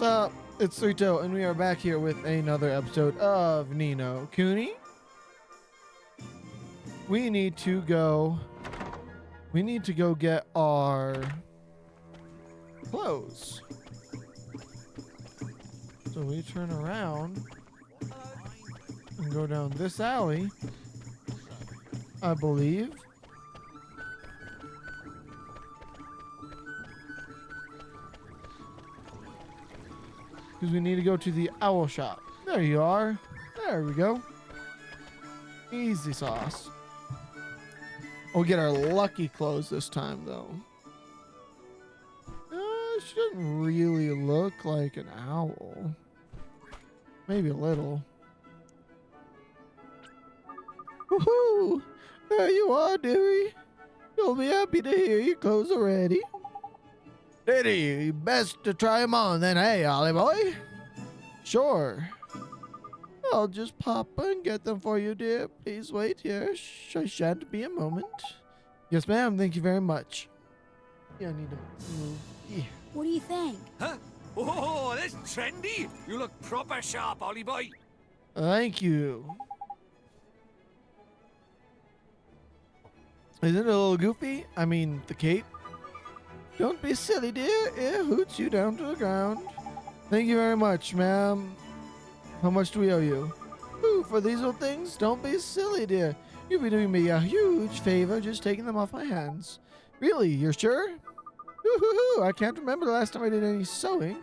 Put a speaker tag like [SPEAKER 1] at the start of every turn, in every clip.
[SPEAKER 1] up? It's Rito, and we are back here with another episode of No Kuni. We need to go get our clothes. So we turn around and go down this alley, I believe. Because we need to go to the owl shop. There you are. There we go. Easy sauce. We'll get our lucky clothes this time, though. She doesn't really look like an owl. Maybe a little. Woohoo! There you are, dearie. You'll be happy to hear your clothes are ready. Diddy, best to try 'em on then, hey, Ollie boy? Sure. I'll just pop and get them for you, dear. Please wait here. I shan't be a moment. Yes, ma'am. Thank you very much. Yeah, I need to move. Yeah.
[SPEAKER 2] What do you think?
[SPEAKER 3] Huh? Oh, that's trendy. You look proper sharp, Ollie boy.
[SPEAKER 1] Thank you. Isn't it a little goofy? I mean, the cape? Don't be silly, dear. It hoots you down to the ground. Thank you very much, ma'am. How much do we owe you? Ooh, for these old things? Don't be silly, dear. You'll be doing me a huge favor just taking them off my hands. Really? You're sure? Woo-hoo-hoo. I can't remember the last time I did any sewing.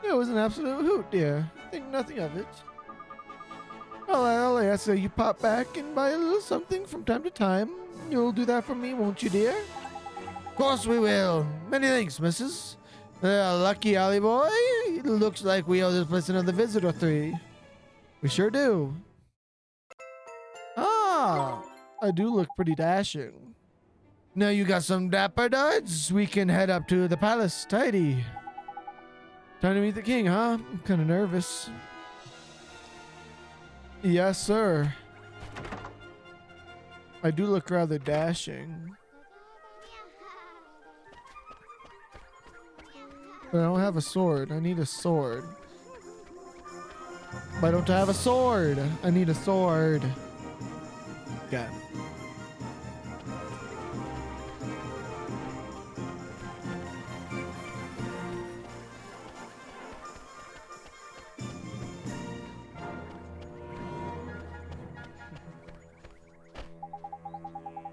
[SPEAKER 1] It was an absolute hoot, dear. Think nothing of it. Well, I say you pop back and buy a little something from time to time. You'll do that for me, won't you, dear? Of course we will. Many thanks, missus. Lucky Ollie boy. It looks like we owe this place another visit or three. We sure do. Ah, I do look pretty dashing. Now you got some dapper duds. We can head up to the palace. Tidy. Time to meet the king, huh? I'm kind of nervous. Yes, sir. I do look rather dashing. But I don't have a sword. I need a sword. Why don't I have a sword? I need a sword. Okay.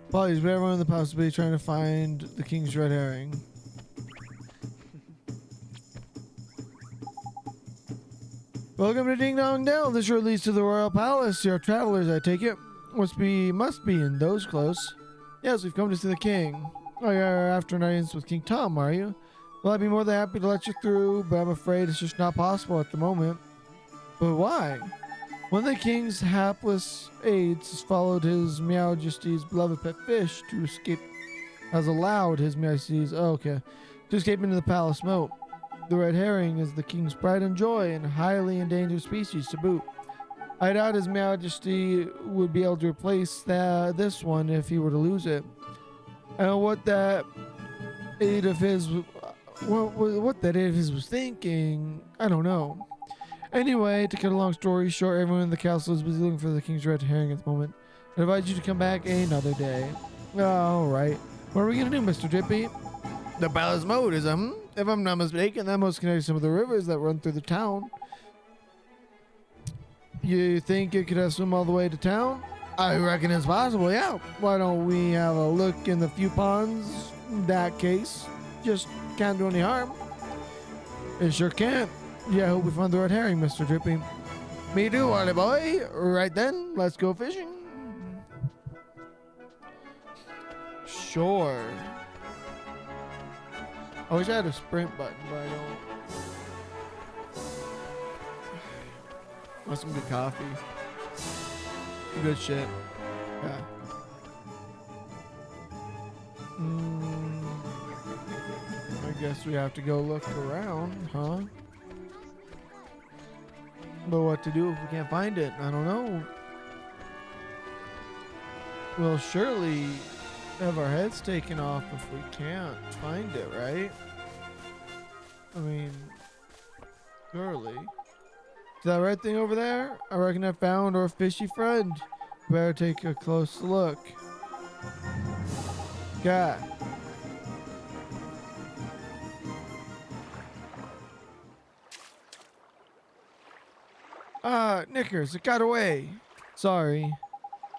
[SPEAKER 1] Apologies, but everyone in the possibility trying to find the king's red herring. Welcome to Ding Dong Dell. This road leads to the royal palace. You're travelers, I take it. Must be in those clothes. Yes, we've come to see the king. Oh, you're after an audience with King Tom, are you? Well, I'd be more than happy to let you through, but I'm afraid it's just not possible at the moment. But why? One of the king's hapless aides has followed his Majesty's beloved pet fish to escape. Has allowed his Majesty's to escape into the palace moat. The red herring is the king's pride and joy, and highly endangered species to boot. I doubt His Majesty would be able to replace this one if he were to lose it. And what that aide of his was thinking, I don't know. Anyway, to cut a long story short, everyone in the castle is busy looking for the king's red herring at the moment. I advise you to come back another day. All right. What are we gonna do, Mr. Drippy? The palace moat is if I'm not mistaken, that must connect some of the rivers that run through the town. You think it could swim all the way to town? I reckon it's possible, yeah. Why don't we have a look in the few ponds? In that case, just can't do any harm. It sure can't. Yeah, I hope we find the red herring, Mr. Drippy. Me too, Ollie boy. Right then, let's go fishing. Sure. I wish I had a sprint button, but I don't. Want some good coffee. Good shit. Yeah. I guess we have to go look around, huh? But what to do if we can't find it? I don't know. We'll surely have our heads taken off if we can't find it, right? I mean, Surely. Is that red thing over there? I reckon I found our fishy friend. Better take a close look. God. Knickers, it got away. Sorry.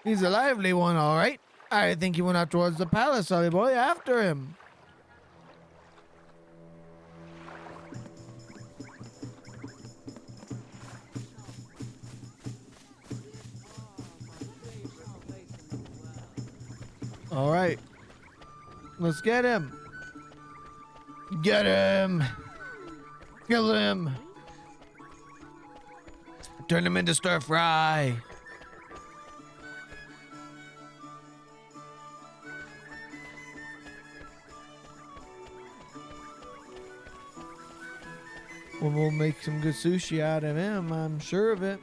[SPEAKER 1] He's a lively one, all right. I think he went out towards the palace, Ollie boy. After him. All right. Let's get him. Get him. Kill him. Turn him into stir fry. Well, we'll make some good sushi out of him. I'm sure of it.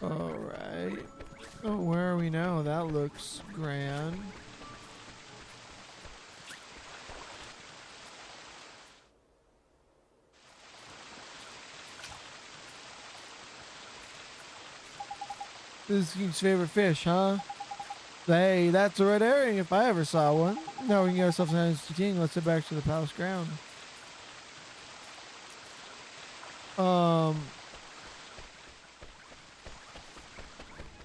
[SPEAKER 1] All right. Oh, where are we now? That looks grand. This is King's favorite fish, huh? Hey, that's a red herring if I ever saw one. Now we can get ourselves an to King. Let's head back to the palace ground.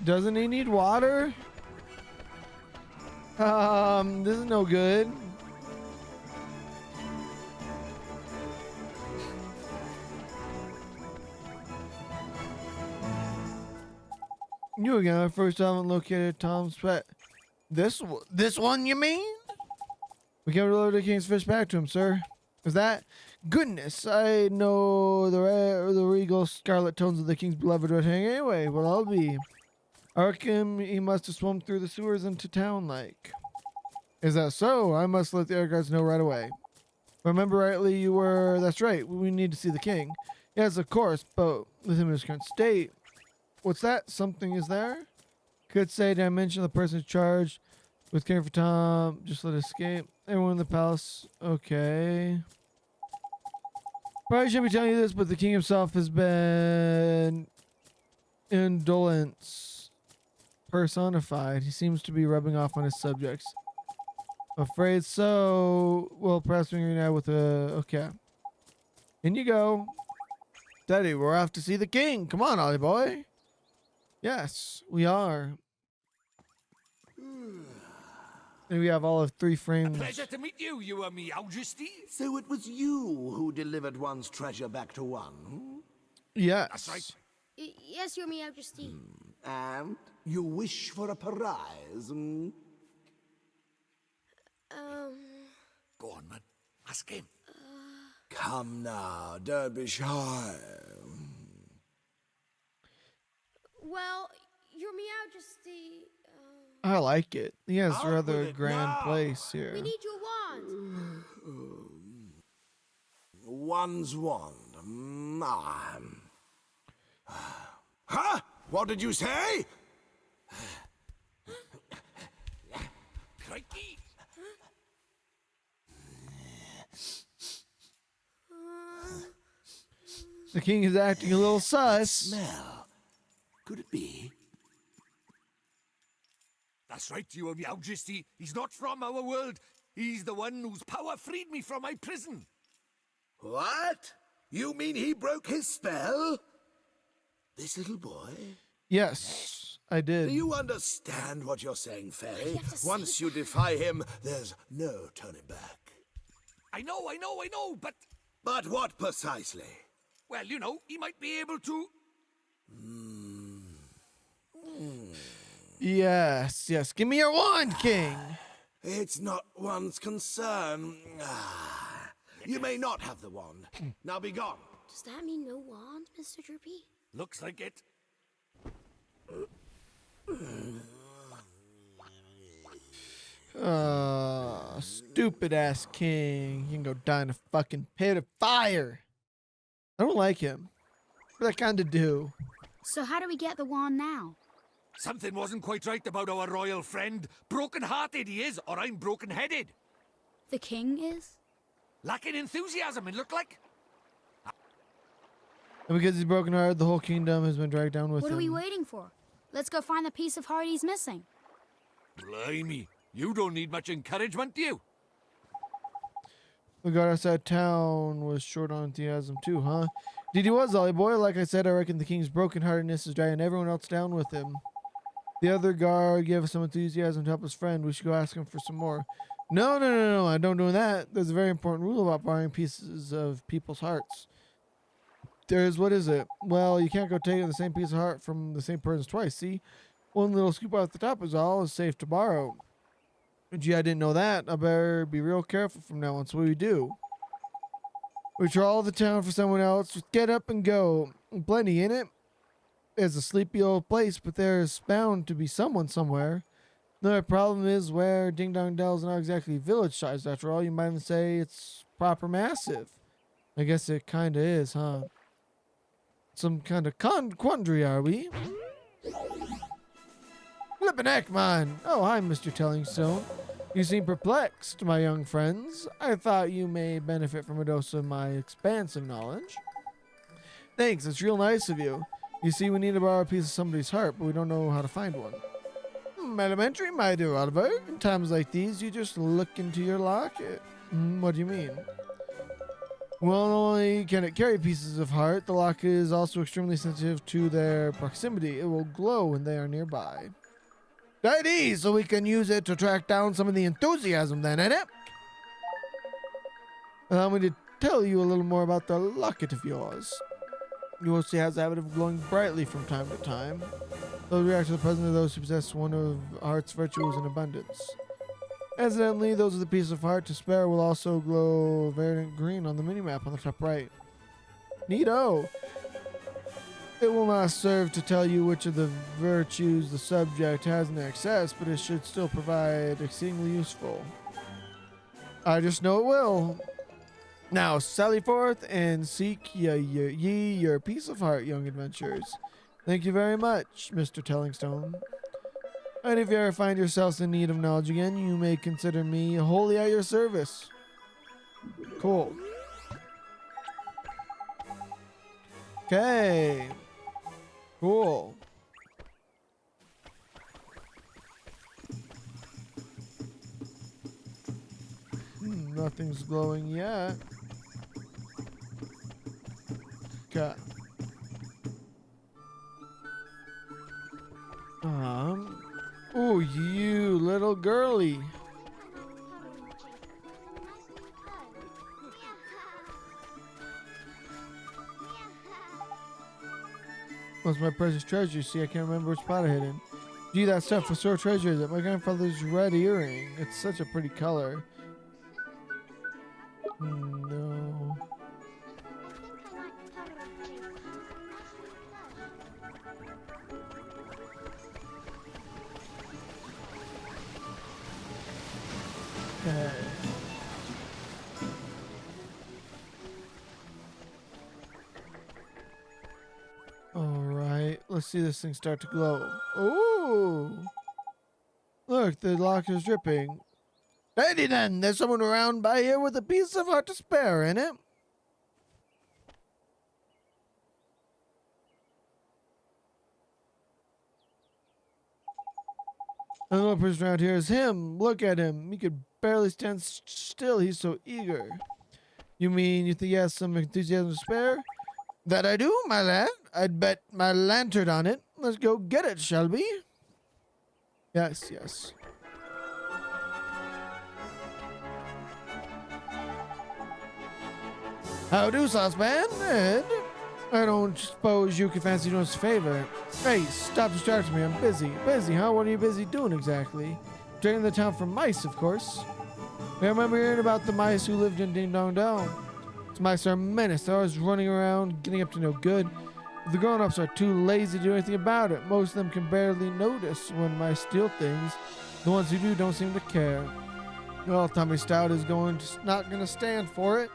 [SPEAKER 1] Doesn't he need water? This is no good. You again. I first haven't located Tom's pet. This one, you mean? We can't deliver the king's fish back to him, sir. Is that? Goodness, I know the regal scarlet tones of the king's beloved red herring anyway. Well, I'll be. I reckon he must have swum through the sewers into town like. Is that so? I must let the air guards know right away. Remember rightly, you were. That's right. We need to see the king. Yes, of course, but with him in his current state. What's that? Something is there? Could say, did I mention the person charged with caring for Tom? Just let escape. Everyone in the palace. Okay. Probably shouldn't be telling you this, but the king himself has been indolence personified. He seems to be rubbing off on his subjects. Afraid so. Well, perhaps we can reunite with a. Okay. In you go. Daddy, we're off to see the king. Come on, Ollie boy. Yes, we are. And we have all of 3 frames.
[SPEAKER 3] Pleasure to meet you, Your Majesty.
[SPEAKER 2] So it was you who delivered one's treasure back to one?
[SPEAKER 1] Yes.
[SPEAKER 3] That's right.
[SPEAKER 4] Yes, Your Majesty.
[SPEAKER 2] And you wish for a prize?
[SPEAKER 3] Go on, man. Ask him.
[SPEAKER 2] Come now, don't be shy.
[SPEAKER 4] Well, Your Majesty,
[SPEAKER 1] I like it. He has
[SPEAKER 2] Out
[SPEAKER 1] rather
[SPEAKER 2] with
[SPEAKER 1] a
[SPEAKER 2] it
[SPEAKER 1] grand
[SPEAKER 2] now.
[SPEAKER 1] place here.
[SPEAKER 4] we need your wand.
[SPEAKER 2] One's wand. Huh? What did you say?
[SPEAKER 3] Crikey.
[SPEAKER 1] The king is acting a little sus.
[SPEAKER 2] Smell. Could it be?
[SPEAKER 3] That's right, Your Majesty. He's not from our world. He's the one whose power freed me from my prison.
[SPEAKER 2] What? You mean he broke his spell? This little boy?
[SPEAKER 1] Yes, I did.
[SPEAKER 2] Do you understand what you're saying, Fairy?
[SPEAKER 4] have to say
[SPEAKER 2] Once you defy him, there's no turning back.
[SPEAKER 3] I know, but...
[SPEAKER 2] But what precisely?
[SPEAKER 3] Well, you know, he might be able to...
[SPEAKER 1] Yes, yes. Give me your wand, king.
[SPEAKER 2] It's not one's concern. You may not have the wand. Now be gone.
[SPEAKER 4] Does that mean no wand, Mr. Droopy?
[SPEAKER 3] Looks like it.
[SPEAKER 1] Stupid ass king. You can go die in a fucking pit of fire. I don't like him. What that kind of do?
[SPEAKER 5] So how do we get the wand now?
[SPEAKER 3] Something wasn't quite right about our royal friend. Broken-hearted he is, or I'm broken-headed.
[SPEAKER 5] The king is?
[SPEAKER 3] Lacking enthusiasm, it looked like.
[SPEAKER 1] And because he's broken hearted, the whole kingdom has been dragged down with
[SPEAKER 5] What
[SPEAKER 1] him.
[SPEAKER 5] are we waiting for? Let's go find the piece of heart he's missing.
[SPEAKER 3] Blimey, you don't need much encouragement, do you?
[SPEAKER 1] The guard outside town was short on enthusiasm too, huh? Indeed he was, Ollie boy. Like I said, I reckon the king's brokenheartedness is dragging everyone else down with him. The other guard gave us some enthusiasm to help his friend. We should go ask him for some more. No, I don't do that. There's a very important rule about borrowing pieces of people's hearts. What is it? Well, you can't go taking the same piece of heart from the same person twice, see? One little scoop out the top is all is safe to borrow. Gee, I didn't know that. I better be real careful from now on. So what do we do? We trawl the town for someone else. Just get up and go. Plenty in it. It's a sleepy old place, but there's bound to be someone somewhere. The problem is where Ding Dong Dell's not exactly village sized after all. You might even say it's proper massive. I guess it kinda is, huh? Some kind of quandary, are we? Flippin' heck, man. Oh, hi, Mr. Tellingstone. You seem perplexed, my young friends. I thought you may benefit from a dose of my expansive knowledge. Thanks, it's real nice of you. You see, we need to borrow a piece of somebody's heart, but we don't know how to find one. Elementary, my dear Oliver. In times like these, you just look into your locket. What do you mean? Well, not only can it carry pieces of heart, the locket is also extremely sensitive to their proximity. It will glow when they are nearby. Righty, so we can use it to track down some of the enthusiasm then, ain't it? Allow me to tell you a little more about the locket of yours. You will see it has a habit of glowing brightly from time to time. Those react to the presence of those who possess one of heart's virtues in abundance. Incidentally, those of the piece of heart to spare will also glow verdant green on the minimap on the top right. Neato! It will not serve to tell you which of the virtues the subject has in excess, but it should still provide exceedingly useful. I just know it will. Now sally forth and seek ye your piece of heart, young adventurers. Thank you very much, Mr. Tellingstone. And if you ever find yourselves in need of knowledge again, you may consider me wholly at your service. Cool. Okay. Cool. Nothing's glowing yet. Okay. Oh, you little girly. What's my precious treasure? See, I can't remember which spot I hid in. Gee, that stuff was so treasure is it? My grandfather's red earring. It's such a pretty color. No. Okay. Alright, let's see this thing start to glow. Ooh! Look, the lock is dripping. Righty then, there's someone around by here with a piece of heart to spare, in it. And the only person around here is him. Look at him. He could barely stand still. He's so eager. You mean you think he has some enthusiasm to spare? That I do, my lad. I'd bet my lantern on it. Let's go get it, shall we? Yes, yes. How do, saucepan? Ed? I don't suppose you could fancy doing us a favor. Hey, stop distracting me. I'm busy. Busy, huh? What are you busy doing exactly? Draining the town from mice, of course. I remember hearing about the mice who lived in Ding Dong Dell. These mice are a menace. They're always running around, getting up to no good. The grown-ups are too lazy to do anything about it. Most of them can barely notice when mice steal things. The ones who do don't seem to care. Well, Tommy Stout is not going to stand for it.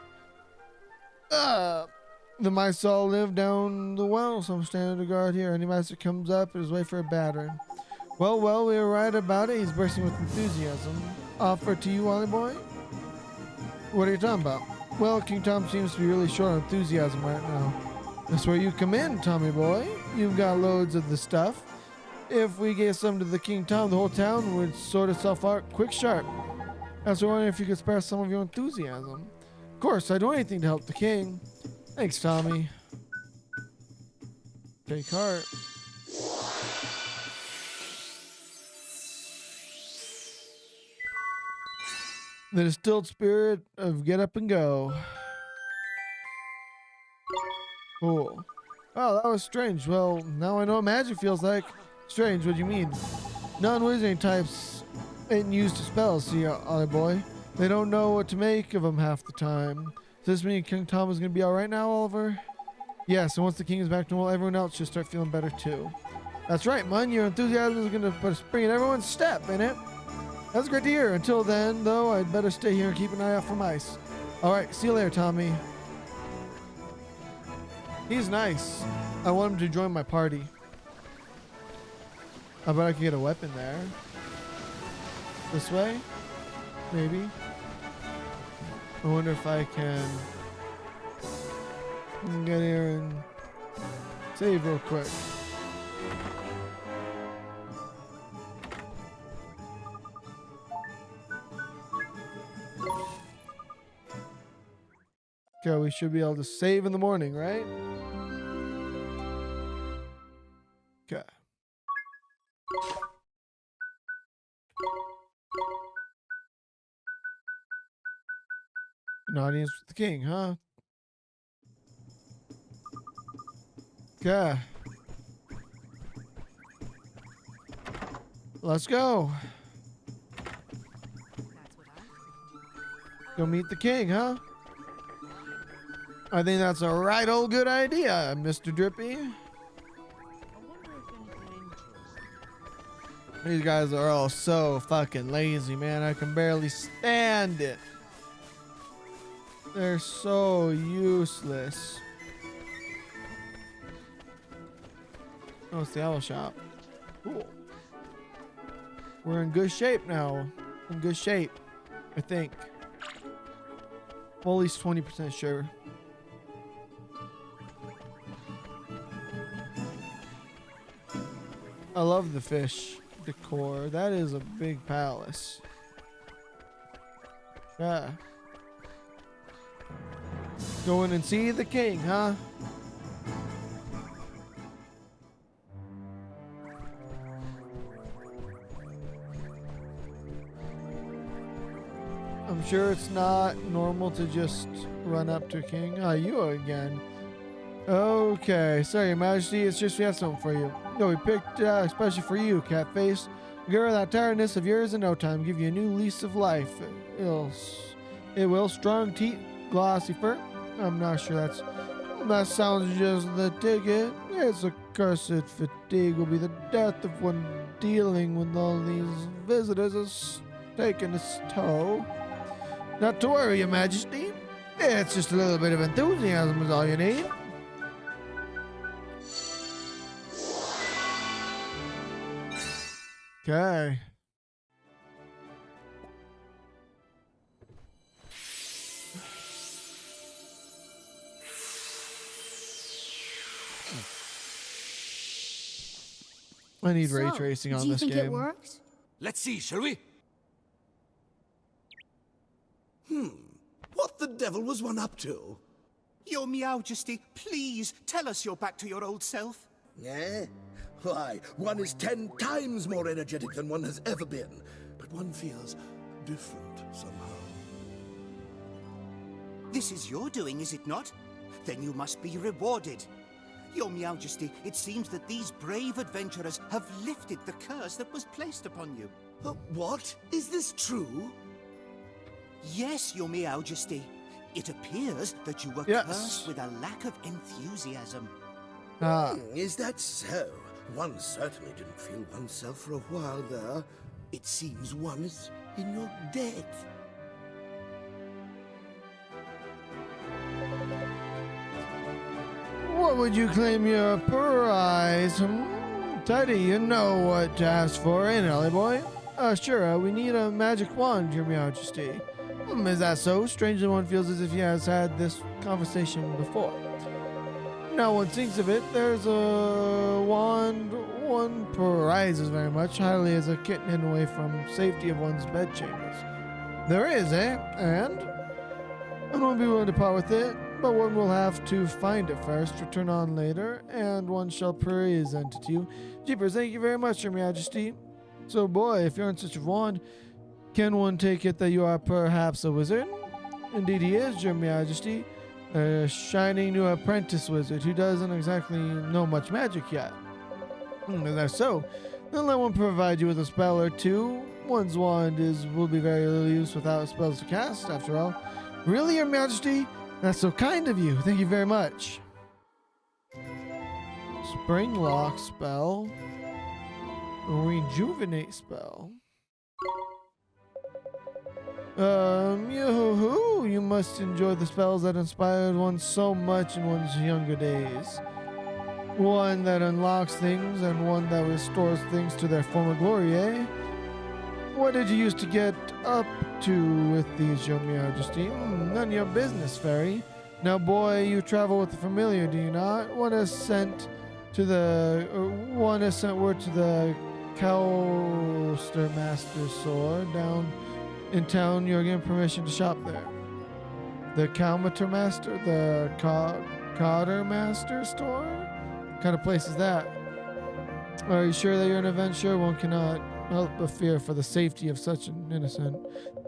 [SPEAKER 1] The mice all live down the well, so I'm standing to guard here. Any mice that comes up is wait for a battering. Well, we were right about it. He's bursting with enthusiasm. Offer to you, Wally boy? What are you talking about? Well, King Tom seems to be really short on enthusiasm right now. That's where you come in, Tommy boy. You've got loads of the stuff. If we gave some to the King Tom, the whole town would sort itself out quick sharp. I was wondering if you could spare some of your enthusiasm. Of course, I'd do anything to help the king. Thanks, Tommy. Take heart. The distilled spirit of get up and go. Cool. Oh, that was strange. Well, now I know what magic feels like. Strange, what do you mean? Non-wizarding types ain't used to spells, see, Ollie boy. They don't know what to make of them half the time. Does this mean King Tom is going to be alright now, Oliver? Yes, and once the king is back to normal, everyone else should start feeling better too. That's right, Mun. Your enthusiasm is going to put a spring in everyone's step, ain't it? That's great to hear. Until then, though, I'd better stay here and keep an eye out for mice. Alright, see you later, Tommy. He's nice. I want him to join my party. I bet I can get a weapon there. This way? Maybe. I wonder if I can get here and save real quick. Okay, we should be able to save in the morning, right? Okay. An audience with the king, huh? Okay. Let's go. Go meet the king, huh? I think that's a right old good idea, Mr. Drippy. These guys are all so fucking lazy, man. I can barely stand it. They're so useless. Oh, it's the owl shop. Cool. We're in good shape now. In good shape, I think. Well, at least 20% sure. I love the fish decor. That is a big palace. Yeah. Go in and see the king, huh? I'm sure it's not normal to just run up to a king. Ah, you again. Okay, sorry, Your Majesty. It's just we have something for you. No, we picked especially for you, Catface. Get rid of that tiredness of yours in no time. Give you a new lease of life. It will. Strong teeth, glossy fur. I'm not sure that sounds just the ticket. It's a cursed fatigue will be the death of one dealing with all these visitors as taking his toe. Not to worry, Your Majesty. It's just a little bit of enthusiasm is all you need. Okay. I need ray tracing on this
[SPEAKER 5] Do you think it
[SPEAKER 1] game.
[SPEAKER 5] works?
[SPEAKER 3] Let's see, shall we?
[SPEAKER 2] What the devil was one up to?
[SPEAKER 6] Your Majesty, please tell us you're back to your old self.
[SPEAKER 2] Eh? Why, one is 10 times more energetic than one has ever been. But one feels different somehow.
[SPEAKER 6] This is your doing, is it not? Then you must be rewarded. Your Majesty, it seems that these brave adventurers have lifted the curse that was placed upon you.
[SPEAKER 2] What? Is this true?
[SPEAKER 6] Yes, Your Majesty. It appears that you were
[SPEAKER 1] Yes.
[SPEAKER 6] cursed with a lack of enthusiasm.
[SPEAKER 2] Is that so? One certainly didn't feel oneself for a while there. It seems one is in your debt.
[SPEAKER 1] What would you claim your prize? Tidy, you know what to ask for, ain't it, Ellie boy? Sure, we need a magic wand, Your Majesty. Is that so? Strangely, one feels as if he has had this conversation before. Now one thinks of it, there's a wand one prizes very much, highly as a kitten hidden away from safety of one's bedchambers. There is, eh? And? I won't be willing to part with it, but one will have to find it first, return on later, and one shall present it to you. Jeepers, thank you very much, Your Majesty. So, boy, if you're in search of wand, can one take it that you are perhaps a wizard? Indeed he is, Your Majesty. A shining new apprentice wizard who doesn't exactly know much magic yet. Is that so? Then let one provide you with a spell or two. One's wand will be very little use without spells to cast, after all. Really, Your Majesty? That's so kind of you. Thank you very much. Spring lock spell. Rejuvenate spell. Yoo-hoo, you must enjoy the spells that inspired one so much in one's younger days. One that unlocks things and one that restores things to their former glory, eh? What did you used to get up to with these, Your Majesty? None of your business, fairy. Now, boy, you travel with the familiar, do you not? One has sent word to the Coaster Master store down in town. You're given permission to shop there. The Calmeter Master? The Cotter Master store? What kind of place is that? Are you sure that you're an adventurer? One cannot help but fear for the safety of such an innocent.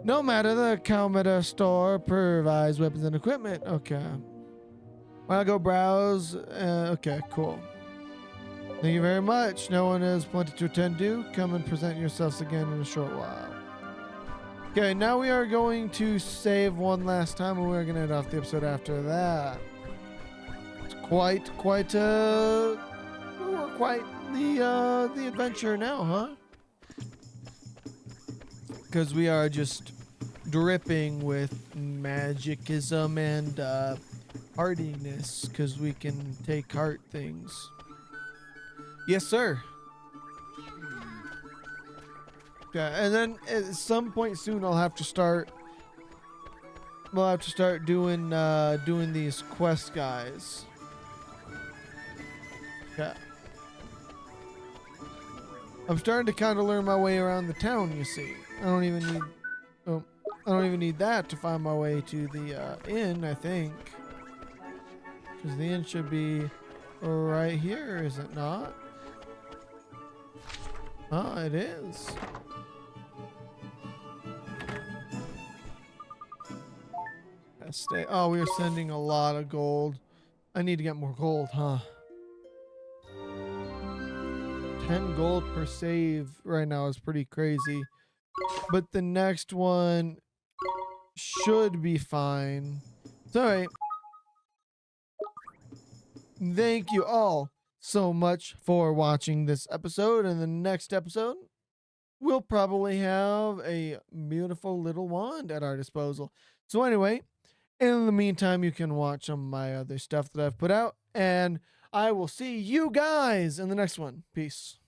[SPEAKER 1] No matter, the Calmeter store provides weapons and equipment. Okay. I'll go browse. Okay, cool. Thank you very much. No one has plenty to attend to. Come and present yourselves again in a short while. Okay, now we are going to save one last time, and we're going to end off the episode after that. It's quite the adventure now, huh? Because we are just dripping with magicism and hardiness, because we can take heart things. Yes, sir. Okay, and then at some point soon I'll have to start. We'll have to start doing these quest guys. Okay. I'm starting to kind of learn my way around the town. You see, I don't even need that to find my way to the inn. I think, because the inn should be right here, is it not? Oh, it is. Stay. Oh, we are sending a lot of gold. I need to get more gold, huh? 10 gold per save right now is pretty crazy. But the next one should be fine. It's alright. Thank you all so much for watching this episode. In the next episode, we'll probably have a beautiful little wand at our disposal. So anyway, in the meantime, you can watch some of my other stuff that I've put out, and I will see you guys in the next one. Peace.